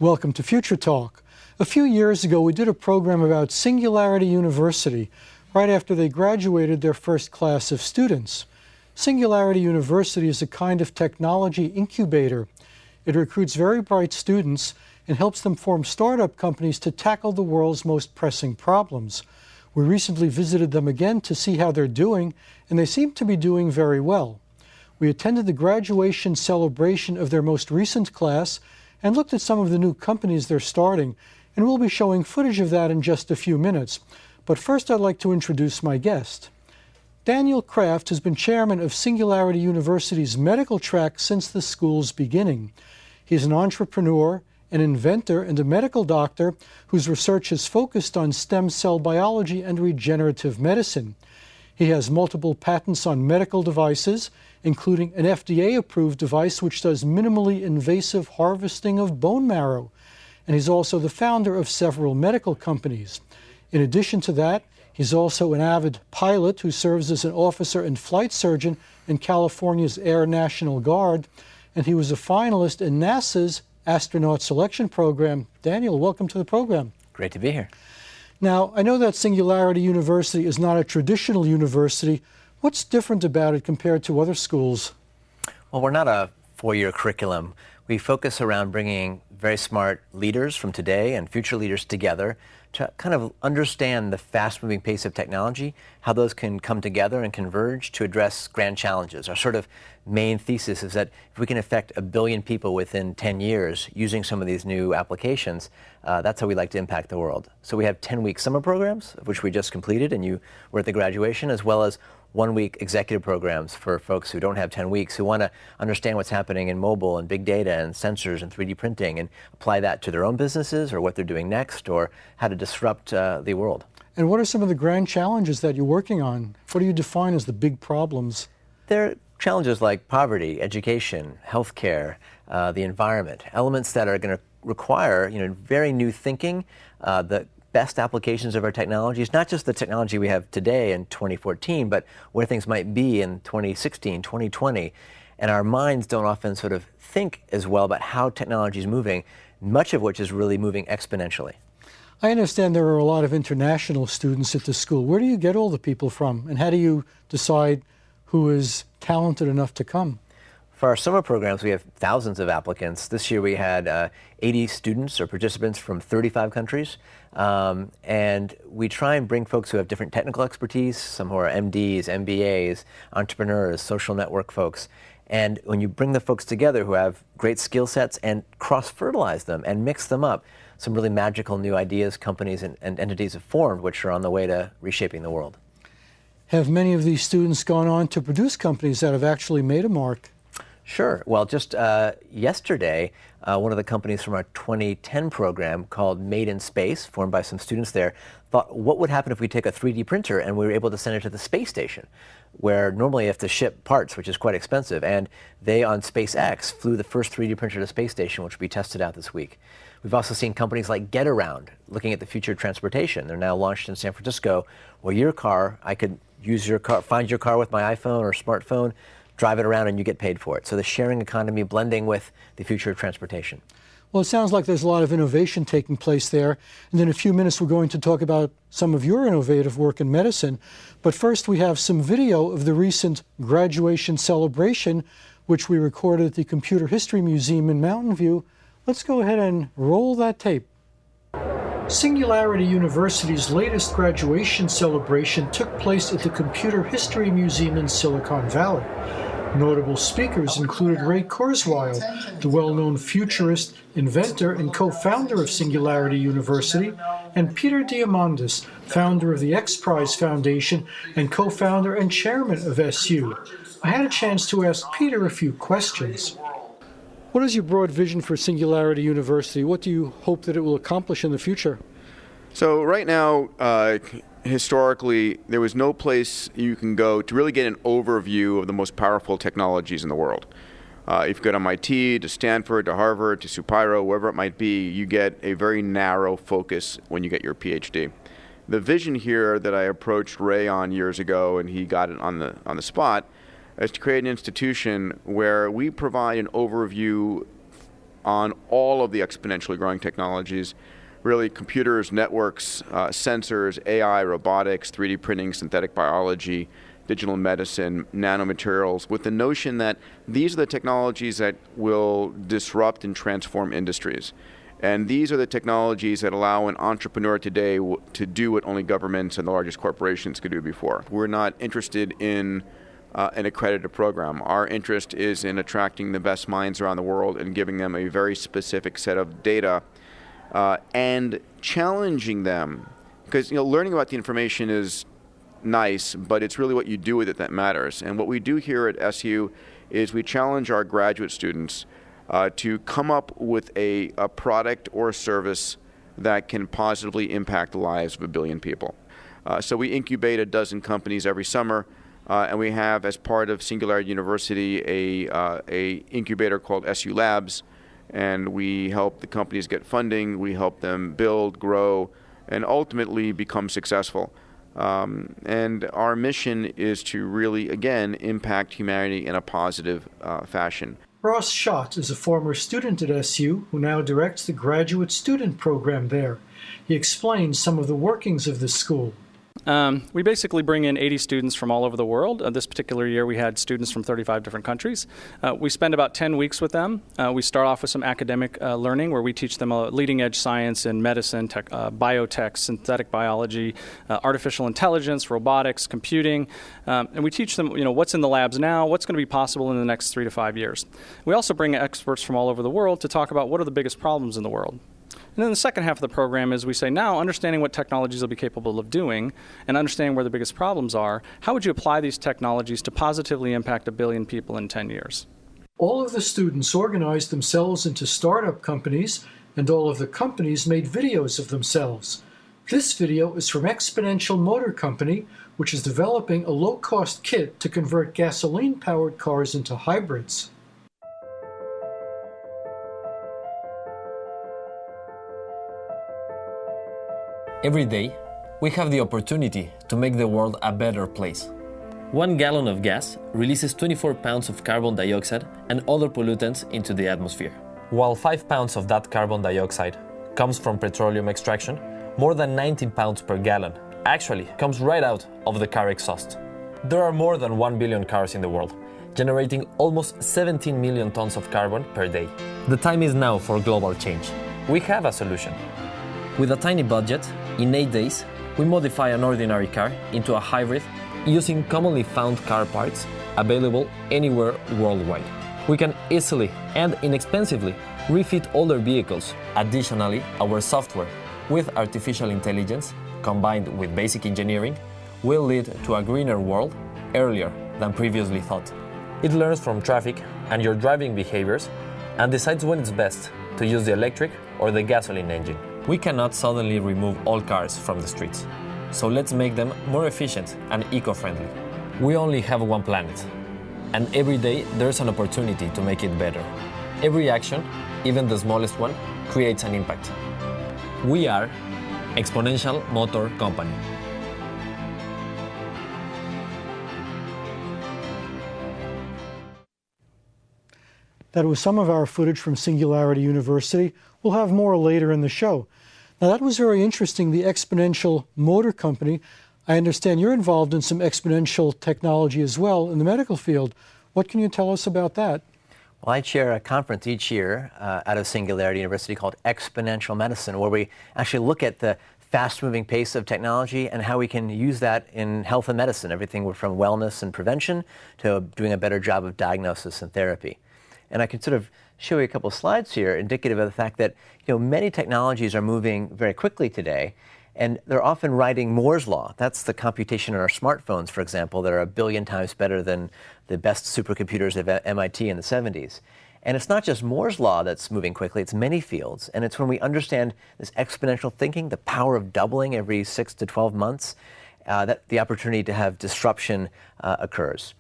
Welcome to Future Talk. A few years ago, we did a program about Singularity University, right after they graduated their first class of students. Singularity University is a kind of technology incubator. It recruits very bright students and helps them form startup companies to tackle the world's most pressing problems. We recently visited them again to see how they're doing, and they seem to be doing very well. We attended the graduation celebration of their most recent class and looked at some of the new companies they're starting, and we'll be showing footage of that in just a few minutes. But first I'd like to introduce my guest. Daniel Kraft has been chairman of Singularity University's medical track since the school's beginning. He's an entrepreneur, an inventor, and a medical doctor whose research is focused on stem cell biology and regenerative medicine. He has multiple patents on medical devices, including an FDA-approved device which does minimally invasive harvesting of bone marrow. And he's also the founder of several medical companies. In addition to that, he's also an avid pilot who serves as an officer and flight surgeon in California's Air National Guard, and he was a finalist in NASA's astronaut selection program. Daniel, welcome to the program. Great to be here. Now, I know that Singularity University is not a traditional university. What's different about it compared to other schools? Well, we're not a four-year curriculum. We focus around bringing very smart leaders from today and future leaders together to kind of understand the fast-moving pace of technology, how those can come together and converge to address grand challenges. Our sort of main thesis is that if we can affect 1 billion people within 10 years using some of these new applications, that's how we like to impact the world. So we have 10-week summer programs, of which we just completed, and you were at the graduation, as well as 1-week executive programs for folks who don't have 10 weeks, who want to understand what's happening in mobile and big data and sensors and 3D printing and apply that to their own businesses or what they're doing next or how to disrupt the world. And what are some of the grand challenges that you're working on? What do you define as the big problems? There are challenges like poverty, education, healthcare, the environment, elements that are going to require very new thinking, the best applications of our technologies, not just the technology we have today in 2014, but where things might be in 2016, 2020. And our minds don't often sort of think as well about how technology is moving, much of which is really moving exponentially. I understand there are a lot of international students at the school. Where do you get all the people from? And how do you decide who is talented enough to come? For our summer programs, we have thousands of applicants. This year we had 80 students or participants from 35 countries. And we try and bring folks who have different technical expertise, some who are MDs, MBAs, entrepreneurs, social network folks. And when you bring the folks together who have great skill sets and cross-fertilize them and mix them up, some really magical new ideas, companies, and entities have formed, which are on the way to reshaping the world. Have many of these students gone on to produce companies that have actually made a mark? Sure. Well, just yesterday, one of the companies from our 2010 program called Made in Space, formed by some students there, thought, what would happen if we take a 3D printer and we were able to send it to the space station, where normally you have to ship parts, which is quite expensive. And they, on SpaceX, flew the first 3D printer to the space station, which will be tested out this week. We've also seen companies like Get Around looking at the future of transportation. They're now launched in San Francisco, where your car, I could use your car, find your car with my iPhone or smartphone, drive it around, and you get paid for it. So the sharing economy blending with the future of transportation. Well, it sounds like there's a lot of innovation taking place there. And in a few minutes, we're going to talk about some of your innovative work in medicine. But first, we have some video of the recent graduation celebration, which we recorded at the Computer History Museum in Mountain View. Let's go ahead and roll that tape. Singularity University's latest graduation celebration took place at the Computer History Museum in Silicon Valley. Notable speakers included Ray Kurzweil, the well-known futurist, inventor, and co-founder of Singularity University, and Peter Diamandis, founder of the X Prize Foundation and co-founder and chairman of SU. I had a chance to ask Peter a few questions. What is your broad vision for Singularity University? What do you hope that it will accomplish in the future? So right now, historically, there was no place you can go to really get an overview of the most powerful technologies in the world. If you go to MIT, to Stanford, to Harvard, to Supiro, wherever it might be, you get a very narrow focus when you get your PhD. The vision here that I approached Ray on years ago, and he got it on the spot, is to create an institution where we provide an overview on all of the exponentially growing technologies, really computers, networks, sensors, AI, robotics, 3D printing, synthetic biology, digital medicine, nanomaterials, with the notion that these are the technologies that will disrupt and transform industries. And these are the technologies that allow an entrepreneur today to do what only governments and the largest corporations could do before. We're not interested in an accredited program. Our interest is in attracting the best minds around the world and giving them a very specific set of data and challenging them. Because learning about the information is nice, but it's really what you do with it that matters. And what we do here at SU is we challenge our graduate students to come up with a product or a service that can positively impact the lives of 1 billion people. So we incubate a dozen companies every summer, and we have, as part of Singularity University, a incubator called SU Labs, and we help the companies get funding, we help them build, grow, and ultimately become successful. And our mission is to really, again, impact humanity in a positive fashion. Ross Schott is a former student at SU who now directs the graduate student program there. He explains some of the workings of this school. We basically bring in 80 students from all over the world. This particular year we had students from 35 different countries. We spend about 10 weeks with them. We start off with some academic learning where we teach them leading edge science in medicine, biotech, synthetic biology, artificial intelligence, robotics, computing. And we teach them what's in the labs now, what's going to be possible in the next 3 to 5 years. We also bring experts from all over the world to talk about what are the biggest problems in the world. And then the second half of the program is we say, now understanding what technologies will be capable of doing and understanding where the biggest problems are, how would you apply these technologies to positively impact 1 billion people in 10 years? All of the students organized themselves into startup companies, and all of the companies made videos of themselves. This video is from Exponential Motor Company, which is developing a low-cost kit to convert gasoline-powered cars into hybrids. Every day, we have the opportunity to make the world a better place. 1 gallon of gas releases 24 pounds of carbon dioxide and other pollutants into the atmosphere. While 5 pounds of that carbon dioxide comes from petroleum extraction, more than 19 pounds per gallon actually comes right out of the car exhaust. There are more than 1 billion cars in the world, generating almost 17 million tons of carbon per day. The time is now for global change. We have a solution. With a tiny budget, in 8 days, we modify an ordinary car into a hybrid using commonly found car parts available anywhere worldwide. We can easily and inexpensively refit older vehicles. Additionally, our software, with artificial intelligence combined with basic engineering, will lead to a greener world earlier than previously thought. It learns from traffic and your driving behaviors and decides when it's best to use the electric or the gasoline engine. We cannot suddenly remove all cars from the streets, so let's make them more efficient and eco-friendly. We only have one planet, and every day there's an opportunity to make it better. Every action, even the smallest one, creates an impact. We are Exponential Motor Company. That was some of our footage from Singularity University. We'll have more later in the show. Now that was very interesting, the Exponential Motor Company. I understand you're involved in some exponential technology as well in the medical field. What can you tell us about that? Well, I chair a conference each year out of Singularity University called Exponential Medicine, where we actually look at the fast-moving pace of technology and how we can use that in health and medicine, everything from wellness and prevention to doing a better job of diagnosis and therapy. And I can sort of show you a couple of slides here indicative of the fact that many technologies are moving very quickly today, and they're often writing Moore's law. That's the computation in our smartphones, for example, that are 1 billion times better than the best supercomputers of MIT in the 70s. And it's not just Moore's law that's moving quickly, it's many fields. And it's when we understand this exponential thinking, the power of doubling every 6 to 12 months, that the opportunity to have disruption occurs.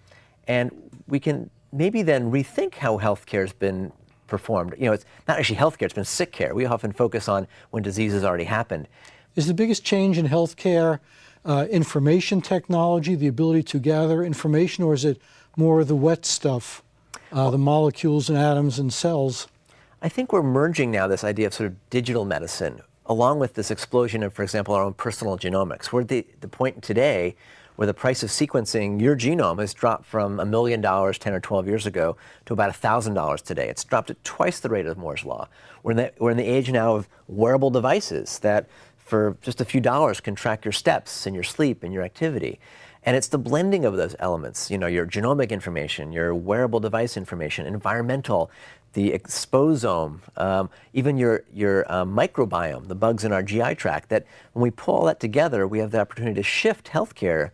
And we can maybe then rethink how healthcare has been performed. It's not actually healthcare, it's been sick care. We often focus on when disease has already happened. Is the biggest change in healthcare information technology, the ability to gather information, or is it more of the wet stuff, the molecules and atoms and cells? I think we're merging now this idea of sort of digital medicine along with this explosion of, for example, our own personal genomics. We're at the point today where the price of sequencing your genome has dropped from $1 million 10 or 12 years ago to about $1,000 today. It's dropped at twice the rate of Moore's Law. We're in the age now of wearable devices that for just a few dollars can track your steps and your sleep and your activity. And it's the blending of those elements, your genomic information, your wearable device information, environmental, the exposome, even your microbiome, the bugs in our GI tract, that when we pull all that together, we have the opportunity to shift healthcare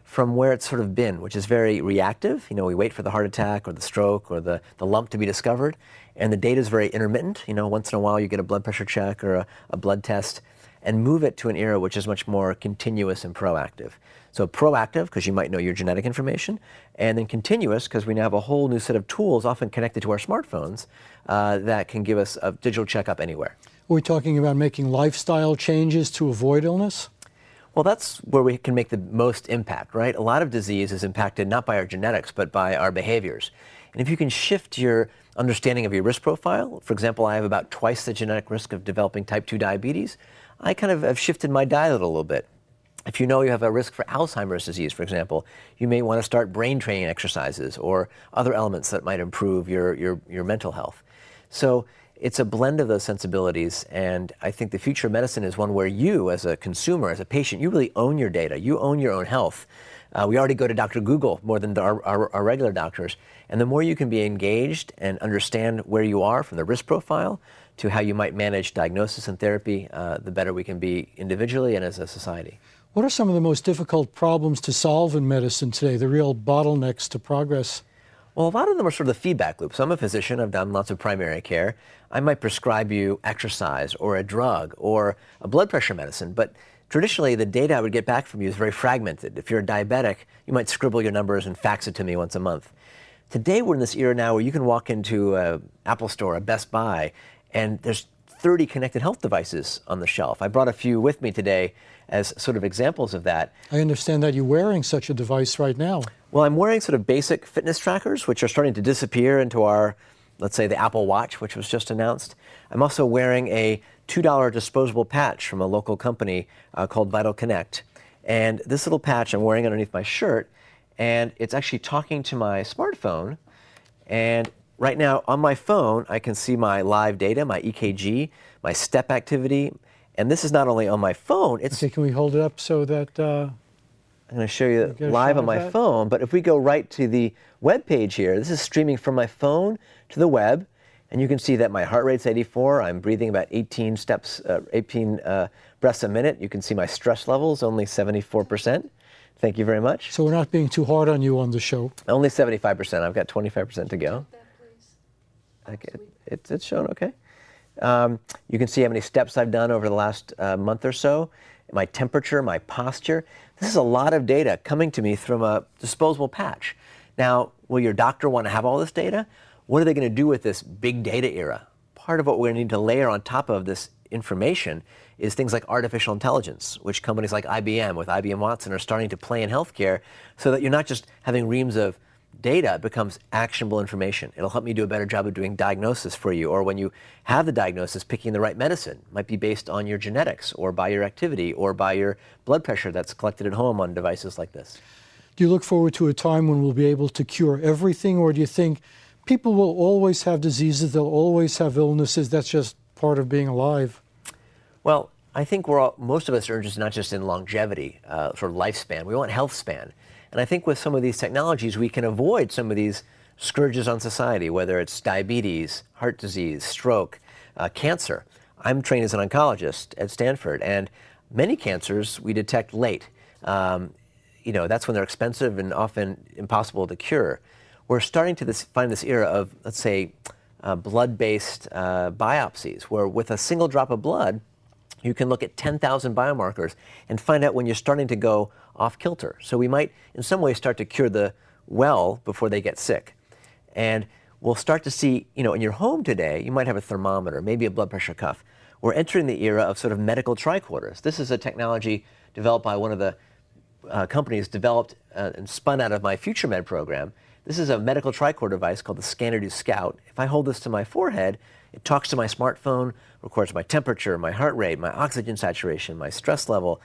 from where it's sort of been, which is very reactive. We wait for the heart attack or the stroke or the lump to be discovered, and the data is very intermittent. Once in a while you get a blood pressure check or a blood test, and move it to an era which is much more continuous and proactive. So proactive, because you might know your genetic information, and then continuous, because we now have a whole new set of tools, often connected to our smartphones, that can give us a digital checkup anywhere. Are we talking about making lifestyle changes to avoid illness? Well, that's where we can make the most impact, right? A lot of disease is impacted not by our genetics, but by our behaviors. And if you can shift your understanding of your risk profile, for example, I have about twice the genetic risk of developing type 2 diabetes, I kind of have shifted my diet a little bit. If you know you have a risk for Alzheimer's disease, for example, you may want to start brain training exercises or other elements that might improve your mental health. So it's a blend of those sensibilities, and I think the future of medicine is one where you, as a consumer, as a patient, you really own your data. You own your own health. We already go to Dr. Google more than our regular doctors, and the more you can be engaged and understand where you are from the risk profile to how you might manage diagnosis and therapy, the better we can be individually and as a society. What are some of the most difficult problems to solve in medicine today, the real bottlenecks to progress? Well, a lot of them are sort of the feedback loops. I'm a physician. I've done lots of primary care. I might prescribe you exercise or a drug or a blood pressure medicine, but traditionally the data I would get back from you is very fragmented. If you're a diabetic, you might scribble your numbers and fax it to me once a month. Today we're in this era now where you can walk into an Apple store, a Best Buy, and there's 30 connected health devices on the shelf. I brought a few with me today as sort of examples of that. I understand that you're wearing such a device right now. Well, I'm wearing sort of basic fitness trackers, which are starting to disappear into our, let's say, the Apple Watch, which was just announced. I'm also wearing a $2 disposable patch from a local company called Vital Connect. And this little patch I'm wearing underneath my shirt, and it's actually talking to my smartphone. And right now on my phone, I can see my live data, my EKG, my step activity. And this is not only on my phone, it's... Okay, can we hold it up so that... I'm going to show you live on my phone, but if we go right to the web page here, this is streaming from my phone to the web, and you can see that my heart rate's 84, I'm breathing about 18 breaths a minute. You can see my stress levels, only 74%. Thank you very much. So we're not being too hard on you on the show. Only 75%. I've got 25% to go. Okay, it's shown okay. You can see how many steps I've done over the last month or so, my temperature, my posture. This is a lot of data coming to me from a disposable patch. Now, will your doctor want to have all this data? What are they going to do with this big data era? Part of what we're going to need to layer on top of this information is things like artificial intelligence, which companies like IBM with IBM Watson are starting to play in healthcare, so that you're not just having reams of data, it becomes actionable information. It'll help me do a better job of doing diagnosis for you, or when you have the diagnosis, picking the right medicine. It might be based on your genetics, or by your activity, or by your blood pressure that's collected at home on devices like this. Do you look forward to a time when we'll be able to cure everything, or do you think people will always have diseases, they'll always have illnesses, that's just part of being alive? Well, I think most of us are interested not just in longevity, sort of lifespan. We want health span. And I think with some of these technologies, we can avoid some of these scourges on society, whether it's diabetes, heart disease, stroke, cancer. I'm trained as an oncologist at Stanford, and many cancers we detect late. That's when they're expensive and often impossible to cure. We're starting to find this era of, let's say, blood-based biopsies, where with a single drop of blood, you can look at 10,000 biomarkers and find out when you're starting to go off kilter. So we might, in some ways, start to cure the well before they get sick. And we'll start to see, in your home today, you might have a thermometer, maybe a blood pressure cuff. We're entering the era of sort of medical tricorders. This is a technology developed by one of the companies developed and spun out of my Future Med program. This is a medical tricorder device called the Scanner Scout. If I hold this to my forehead, It talks to my smartphone, records my temperature, my heart rate, my oxygen saturation, my stress level,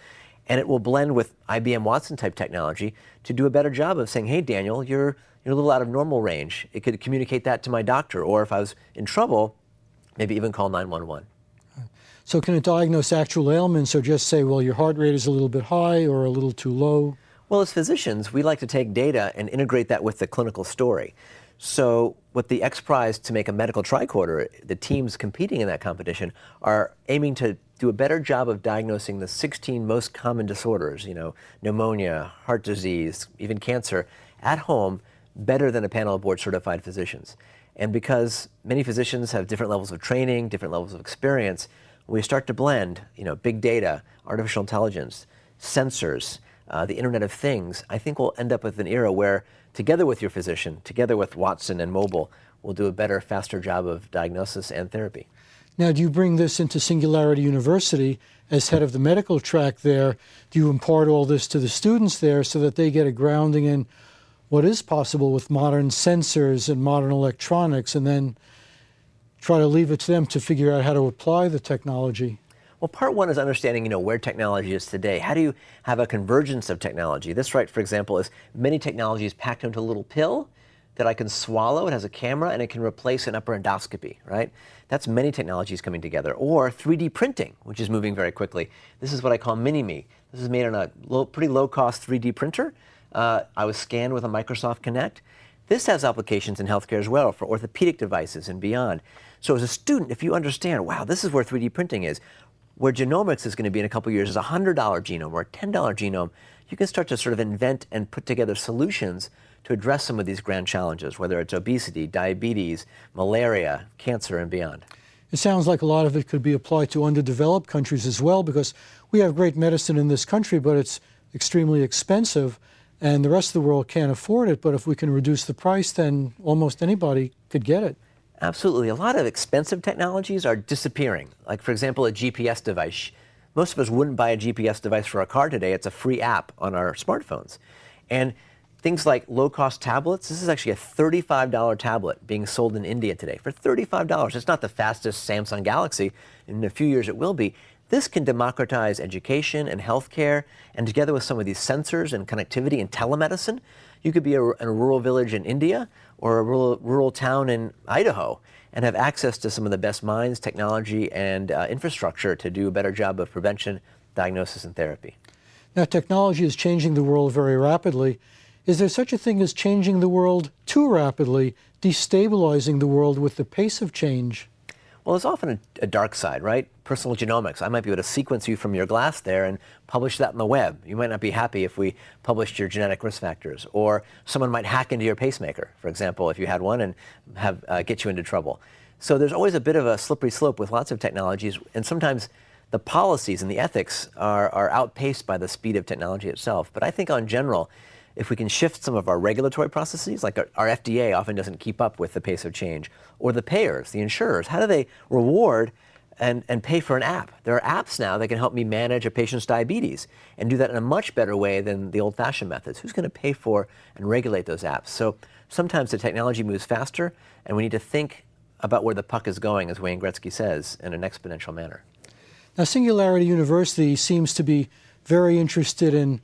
and it will blend with IBM Watson type technology to do a better job of saying, hey, Daniel, you're a little out of normal range. It could communicate that to my doctor, or if I was in trouble, maybe even call 911. So can it diagnose actual ailments or just say, well, your heart rate is a little bit high or a little too low? Well, as physicians, we like to take data and integrate that with the clinical story. So with the X Prize to make a medical tricorder, the teams competing in that competition are aiming to do a better job of diagnosing the 16 most common disorders, pneumonia, heart disease, even cancer, at home better than a panel of board-certified physicians. And because many physicians have different levels of training, different levels of experience, when we start to blend, big data, artificial intelligence, sensors, the Internet of Things, I think we'll end up with an era where, together with your physician, together with Watson and mobile, we'll do a better, faster job of diagnosis and therapy. Now, do you bring this into Singularity University as head of the medical track there? Do you impart all this to the students there so that they get a grounding in what is possible with modern sensors and modern electronics, and then try to leave it to them to figure out how to apply the technology? Well, part one is understanding, where technology is today. How do you have a convergence of technology? This, right, for example, is many technologies packed into a little pill that I can swallow. It has a camera, and it can replace an upper endoscopy, right? That's many technologies coming together. Or 3D printing, which is moving very quickly. This is what I call Mini-Me. This is made on a pretty low-cost 3D printer. I was scanned with a Microsoft Kinect. This has applications in healthcare as well for orthopedic devices and beyond. So as a student, if you understand, wow, this is where 3D printing is, where genomics is going to be in a couple of years is a $100 genome or a $10 genome, you can start to sort of invent and put together solutions to address some of these grand challenges, whether it's obesity, diabetes, malaria, cancer, and beyond. It sounds like a lot of it could be applied to underdeveloped countries as well, because we have great medicine in this country, but it's extremely expensive, and the rest of the world can't afford it. But if we can reduce the price, then almost anybody could get it. Absolutely. A lot of expensive technologies are disappearing. Like, for example, a GPS device. Most of us wouldn't buy a GPS device for our car today. It's a free app on our smartphones. And things like low-cost tablets, this is actually a $35 tablet being sold in India today for $35. It's not the fastest Samsung Galaxy. In a few years it will be. This can democratize education and healthcare, and together with some of these sensors and connectivity and telemedicine, you could be in a rural village in India or a rural town in Idaho and have access to some of the best minds, technology, and infrastructure to do a better job of prevention, diagnosis, and therapy. Now, technology is changing the world very rapidly. Is there such a thing as changing the world too rapidly, destabilizing the world with the pace of change? Well, there's often a dark side, right? Personal genomics. I might be able to sequence you from your glass there and publish that on the web. You might not be happy if we published your genetic risk factors. Or someone might hack into your pacemaker, for example, if you had one, and get you into trouble. So there's always a bit of a slippery slope with lots of technologies, and sometimes the policies and the ethics are outpaced by the speed of technology itself. But I think on general, if we can shift some of our regulatory processes, like our FDA often doesn't keep up with the pace of change, or the payers, the insurers, how do they reward and pay for an app? There are apps now that can help me manage a patient's diabetes and do that in a much better way than the old-fashioned methods. Who's going to pay for and regulate those apps? So sometimes the technology moves faster, and we need to think about where the puck is going, as Wayne Gretzky says, in an exponential manner. Now, Singularity University seems to be very interested in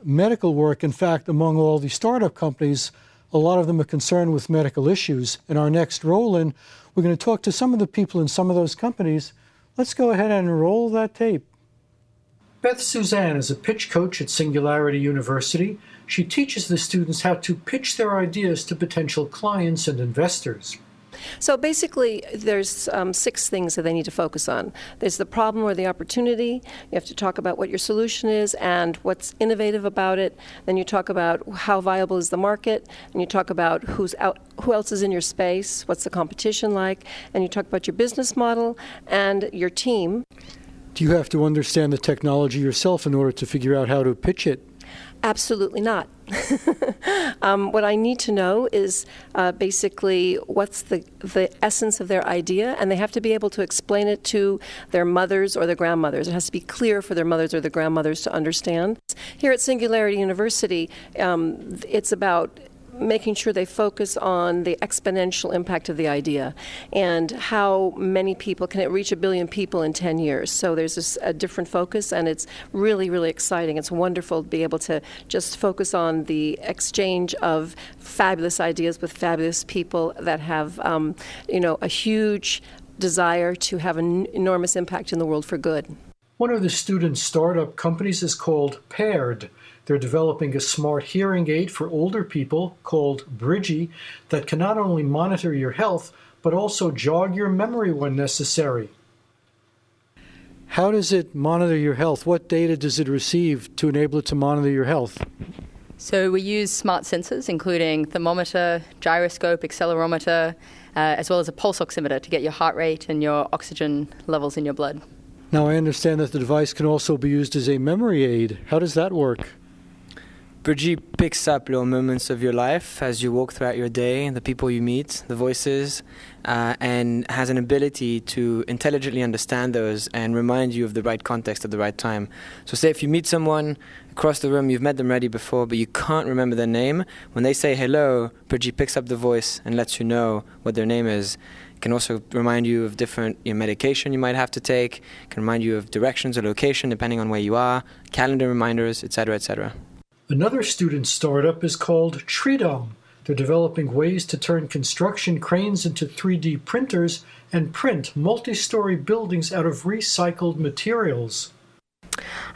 medical work. In fact, among all the startup companies, a lot of them are concerned with medical issues. In our next roll-in, we're going to talk to some of the people in some of those companies. Let's go ahead and roll that tape. Beth Suzanne is a pitch coach at Singularity University. She teaches the students how to pitch their ideas to potential clients and investors. So basically, there's 6 things that they need to focus on. There's the problem or the opportunity. You have to talk about what your solution is and what's innovative about it. Then you talk about how viable is the market, and you talk about who else is in your space, what's the competition like, and you talk about your business model and your team. Do you have to understand the technology yourself in order to figure out how to pitch it? Absolutely not. What I need to know is basically what's the essence of their idea, and they have to be able to explain it to their mothers or their grandmothers. It has to be clear for their mothers or their grandmothers to understand. Here at Singularity University, it's about making sure they focus on the exponential impact of the idea and how many people, can it reach 1 billion people in 10 years? So there's a different focus, and it's really, really exciting. It's wonderful to be able to just focus on the exchange of fabulous ideas with fabulous people that have, a huge desire to have an enormous impact in the world for good. One of the student startup companies is called Paired. They're developing a smart hearing aid for older people called Bridgie that can not only monitor your health, but also jog your memory when necessary. How does it monitor your health? What data does it receive to enable it to monitor your health? So we use smart sensors, including thermometer, gyroscope, accelerometer, as well as a pulse oximeter to get your heart rate and your oxygen levels in your blood. Now, I understand that the device can also be used as a memory aid. How does that work? Bridgie picks up little moments of your life as you walk throughout your day, the people you meet, the voices, and has an ability to intelligently understand those and remind you of the right context at the right time. So say if you meet someone across the room, you've met them already before, but you can't remember their name, when they say hello, Bridgie picks up the voice and lets you know what their name is. It can also remind you of different medication you might have to take, can remind you of directions or location depending on where you are, calendar reminders, etc., etc. Another student startup is called Tridom. They're developing ways to turn construction cranes into 3D printers and print multi-story buildings out of recycled materials.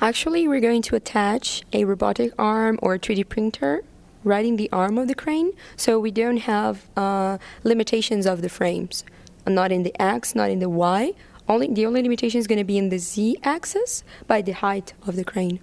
Actually, we're going to attach a robotic arm or a 3D printer right in the arm of the crane, so we don't have limitations of the frames. Not in the X, not in the Y. The only limitation is going to be in the Z-axis by the height of the crane.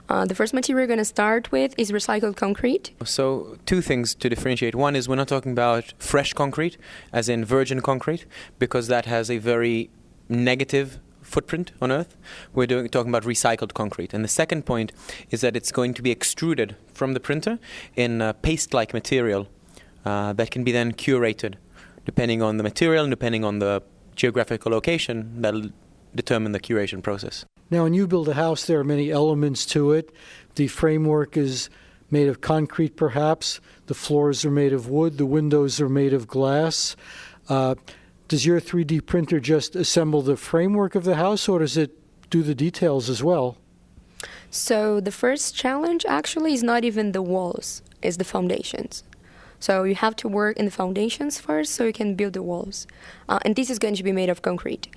The first material we're going to start with is recycled concrete. So two things to differentiate. One is we're not talking about fresh concrete, as in virgin concrete, because that has a very negative footprint on Earth. We're talking about recycled concrete. And the second point is that it's going to be extruded from the printer in a paste-like material that can be then curated. Depending on the material and depending on the geographical location, that'll determine the curation process. Now, when you build a house, there are many elements to it. The framework is made of concrete, perhaps. The floors are made of wood. The windows are made of glass. Does your 3D printer just assemble the framework of the house, or does it do the details as well? So the first challenge actually is not even the walls, it's the foundations. So you have to work in the foundations first so you can build the walls. And this is going to be made of concrete.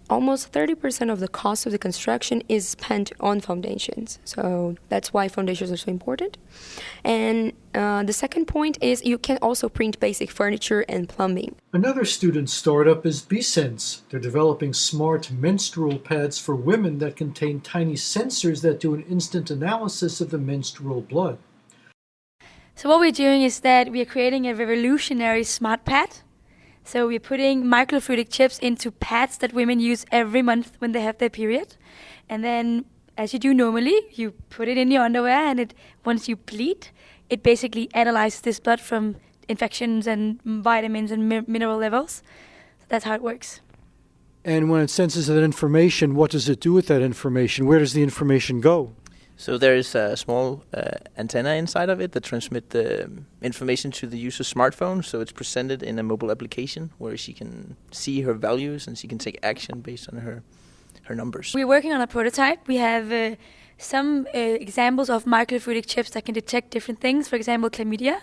Almost 30% of the cost of the construction is spent on foundations. So that's why foundations are so important. And the second point is you can also print basic furniture and plumbing. Another student startup is Bisense. They're developing smart menstrual pads for women that contain tiny sensors that do an instant analysis of the menstrual blood. So what we're doing is that we are creating a revolutionary smart pad. So we're putting microfluidic chips into pads that women use every month when they have their period. And then, as you do normally, you put it in your underwear, and once you bleed, it basically analyzes this blood from infections and vitamins and mineral levels. So that's how it works. And when it senses that information, what does it do with that information? Where does the information go? So there is a small antenna inside of it that transmits the information to the user's smartphone. So it's presented in a mobile application where she can see her values and she can take action based on her numbers. We're working on a prototype. We have some examples of microfluidic chips that can detect different things, for example, chlamydia.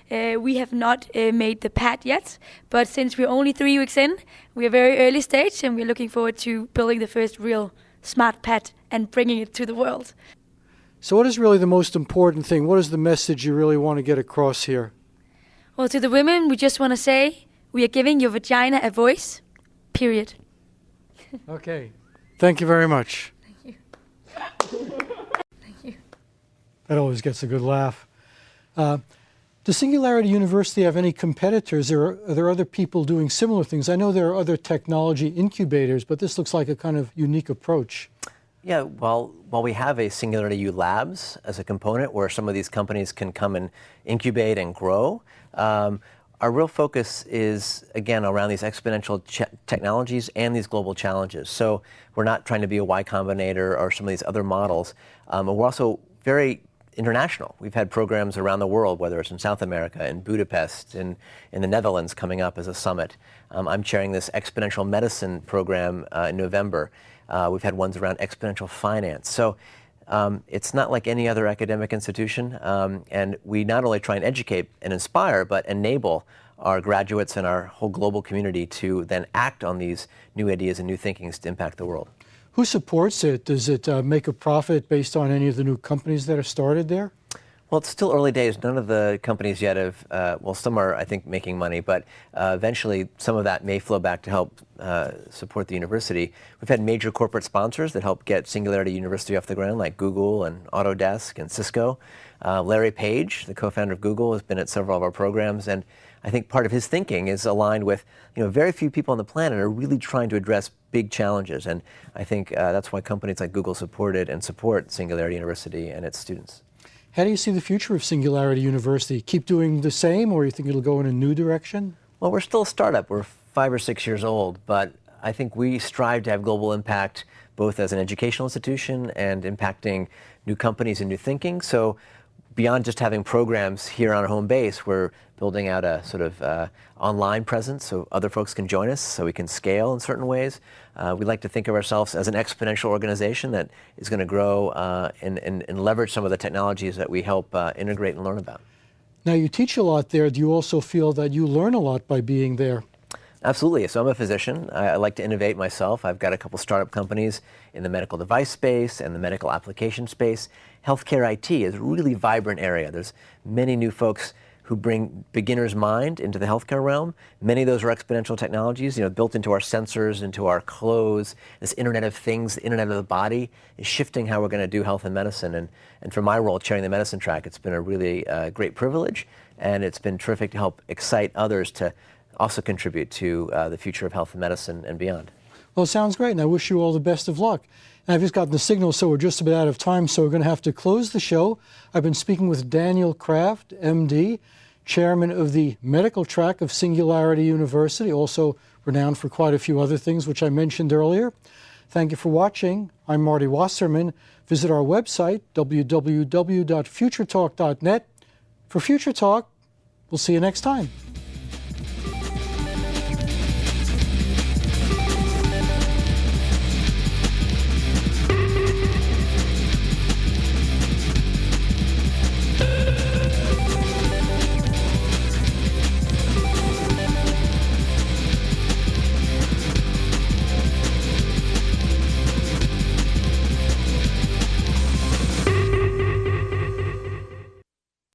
We have not made the pad yet, but since we're only 3 weeks in, we're very early stage, and we're looking forward to building the first real smart pad and bringing it to the world. So what is really the most important thing? What is the message you really want to get across here? Well, to the women, we just want to say, we are giving your vagina a voice, period. Okay. Thank you very much. Thank you. Thank you. That always gets a good laugh. Does Singularity University have any competitors, or are there other people doing similar things? I know there are other technology incubators, but this looks like a kind of unique approach. Yeah, well, while we have a Singularity U Labs as a component where some of these companies can come and incubate and grow, our real focus is, again, around these exponential technologies and these global challenges. So we're not trying to be a Y Combinator or some of these other models. We're also very international. We've had programs around the world, whether it's in South America, in Budapest, in the Netherlands coming up as a summit. I'm chairing this Exponential Medicine program in November. We've had ones around exponential finance. So it's not like any other academic institution, and we not only try and educate and inspire, but enable our graduates and our whole global community to then act on these new ideas and new thinkings to impact the world. Who supports it? Does it make a profit based on any of the new companies that are started there? Well, it's still early days. None of the companies yet have, well, some are, I think, making money, but eventually some of that may flow back to help support the university. We've had major corporate sponsors that help get Singularity University off the ground, like Google and Autodesk and Cisco. Larry Page, the co-founder of Google, has been at several of our programs, and I think part of his thinking is aligned with, very few people on the planet are really trying to address big challenges, and I think that's why companies like Google supported and support Singularity University and its students. How do you see the future of Singularity University? Keep doing the same, or you think it'll go in a new direction? Well, we're still a startup. We're 5 or 6 years old, but I think we strive to have global impact both as an educational institution and impacting new companies and new thinking. So beyond just having programs here on our home base, we're building out a sort of online presence so other folks can join us, so we can scale in certain ways. We like to think of ourselves as an exponential organization that is going to grow and leverage some of the technologies that we help integrate and learn about. Now, you teach a lot there. Do you also feel that you learn a lot by being there? Absolutely. So I'm a physician. I like to innovate myself. I've got a couple startup companies in the medical device space and the medical application space. Healthcare IT is a really vibrant area. There's many new folks who bring beginner's mind into the healthcare realm. Many of those are exponential technologies, built into our sensors, into our clothes. This Internet of Things, the Internet of the body, is shifting how we're going to do health and medicine. And for my role chairing the medicine track, it's been a really great privilege, and it's been terrific to help excite others to also contribute to the future of health and medicine and beyond. Well, it sounds great, and I wish you all the best of luck. And I've just gotten the signal, so we're just about out of time, so we're going to have to close the show. I've been speaking with Daniel Kraft, MD, chairman of the medical track of Singularity University, also renowned for quite a few other things, which I mentioned earlier. Thank you for watching. I'm Marty Wasserman. Visit our website, www.futuretalk.net. For Future Talk, we'll see you next time.